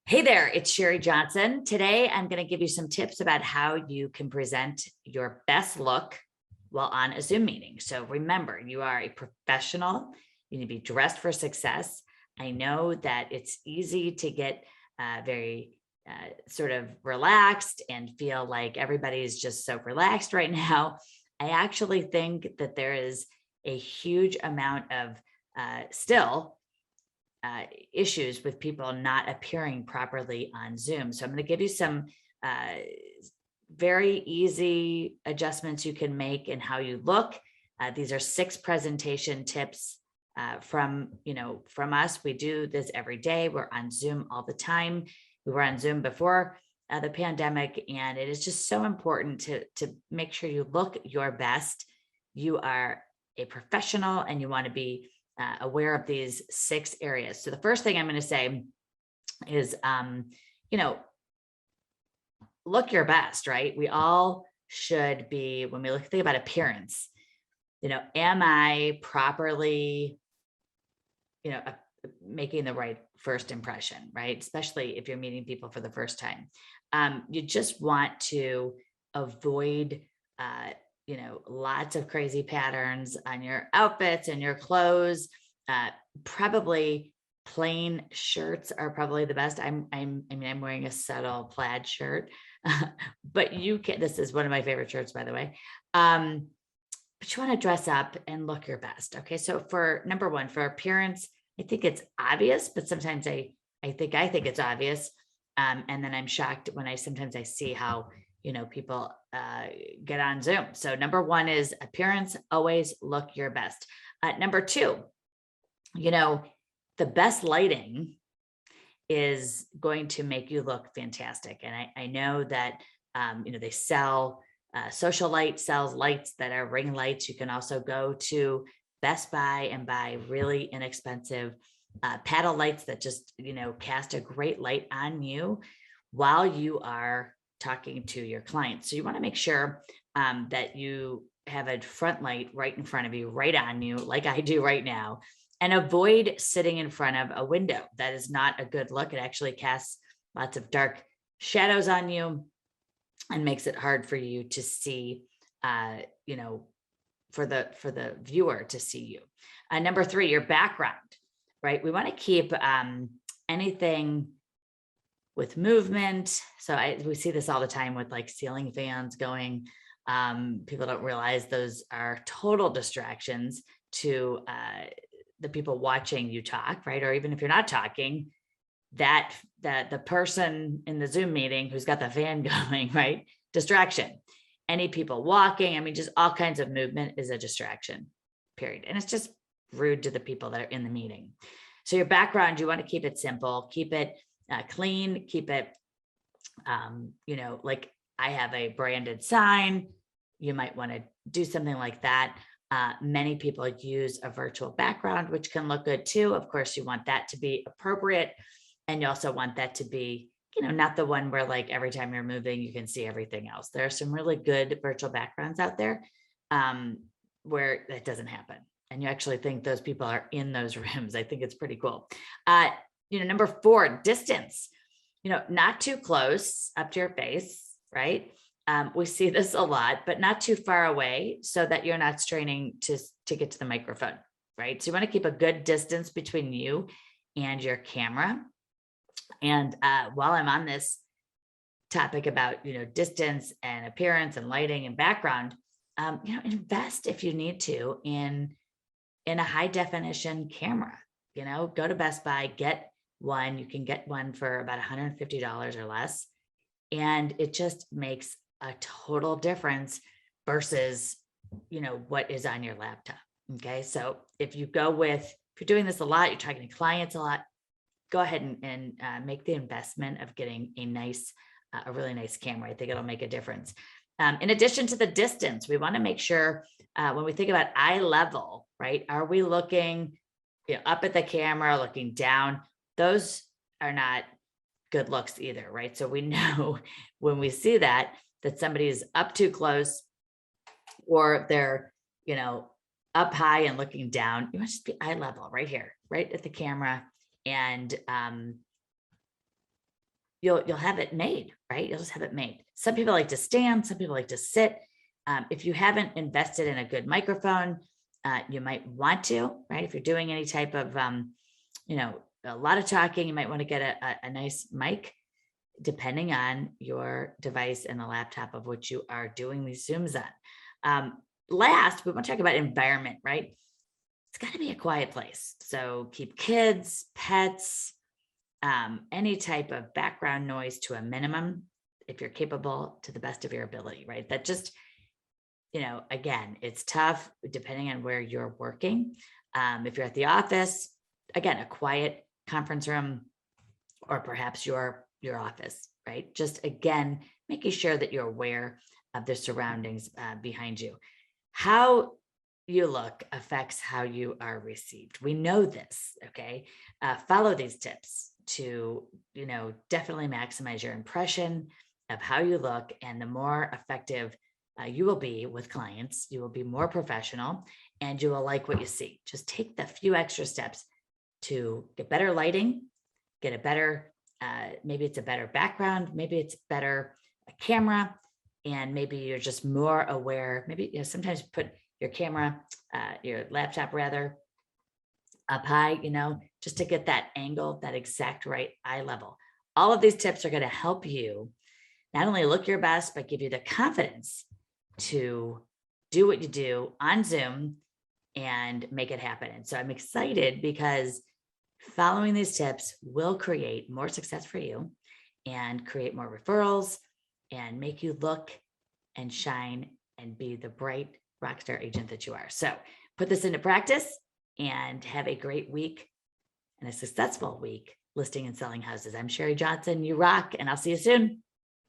Hey there, it's Sherri Johnson. Today, I'm going to give you some tips about how you can present your best look while on a Zoom meeting. So remember, you are a professional. You need to be dressed for success. I know that it's easy to get very sort of relaxed and feel like everybody's just so relaxed right now. I actually think that there is a huge amount of still issues with people not appearing properly on Zoom. So I'm going to give you some very easy adjustments you can make in how you look. These are 6 presentation tips from us. We do this every day. We're on Zoom all the time. We were on Zoom before the pandemic, and it is just so important to make sure you look your best. You are a professional and you want to be aware of these 6 areas. So the first thing I'm going to say is, look your best, right? We all should be, when we think about appearance, am I properly, making the right first impression, right? Especially if you're meeting people for the first time. You just want to avoid, lots of crazy patterns on your outfits and your clothes. Probably plain shirts are probably the best. I'm wearing a subtle plaid shirt, but this is one of my favorite shirts, by the way. But you want to dress up and look your best. Okay. So for number one, for appearance, I think it's obvious, but sometimes I think it's obvious. And then I'm shocked when I see how, people get on Zoom. So number one is appearance, always look your best. Number two, the best lighting is going to make you look fantastic. And I know that, they sell, Social Light sells lights that are ring lights. You can also go to Best Buy and buy really inexpensive paddle lights that just, cast a great light on you while you are talking to your clients. So you want to make sure that you have a front light right in front of you, right on you, like I do right now, and avoid sitting in front of a window. That is not a good look. It actually casts lots of dark shadows on you and makes it hard for you to see, for the viewer to see you. Number 3, your background, right? We want to keep anything with movement. So we see this all the time with like ceiling fans going. People don't realize those are total distractions to the people watching you talk, right? Or even if you're not talking, that the person in the Zoom meeting who's got the fan going, right? Distraction. Any people walking, just all kinds of movement is a distraction, period. And it's just rude to the people that are in the meeting. So your background, you want to keep it simple, keep it clean, keep it, like I have a branded sign. You might want to do something like that. Many people use a virtual background, which can look good too. Of course, you want that to be appropriate. And you also want that to be, not the one where like every time you're moving, you can see everything else. There are some really good virtual backgrounds out there where that doesn't happen. And you actually think those people are in those rooms. I think it's pretty cool. Number 4, distance, not too close up to your face, right? We see this a lot, but not too far away so that you're not straining to get to the microphone, right? So you want to keep a good distance between you and your camera. And while I'm on this topic about, distance and appearance and lighting and background, invest if you need to in a high definition camera. Go to Best Buy, get one. You can get one for about $150 or less. And it just makes a total difference versus, what is on your laptop. Okay. So if you're doing this a lot, you're talking to clients a lot, go ahead and make the investment of getting a really nice camera. I think it'll make a difference. In addition to the distance, we want to make sure when we think about eye level, right? Are we looking up at the camera, looking down? Those are not good looks either, right? So we know when we see that somebody is up too close or they're, up high and looking down. You want to just be eye level right here, right at the camera. And you'll have it made, right? You'll just have it made. Some people like to stand, some people like to sit. If you haven't invested in a good microphone, you might want to, right? If you're doing any type of, a lot of talking, you might want to get a nice mic, depending on your device and the laptop of which you are doing these Zooms on. Last, we want to talk about environment, right? It's got to be a quiet place. So keep kids, pets, any type of background noise to a minimum, if you're capable, to the best of your ability, right? That just, again, it's tough depending on where you're working. If you're at the office, again, a quiet conference room, or perhaps your office, right? Just again, making sure that you're aware of the surroundings behind you. How you look affects how you are received. We know this, okay? Follow these tips to, definitely maximize your impression of how you look, and the more effective you will be with clients, you will be more professional, and you will like what you see. Just take the few extra steps to get better lighting, get a better, maybe it's a better background, maybe it's better a camera, and maybe you're just more aware. Maybe sometimes put your camera, your laptop rather, up high, just to get that angle, that exact right eye level. All of these tips are going to help you not only look your best, but give you the confidence to do what you do on Zoom and make it happen. And so I'm excited because following these tips will create more success for you and create more referrals and make you look and shine and be the bright rockstar agent that you are. So put this into practice and have a great week and a successful week listing and selling houses. I'm Sherri Johnson. You rock, and I'll see you soon.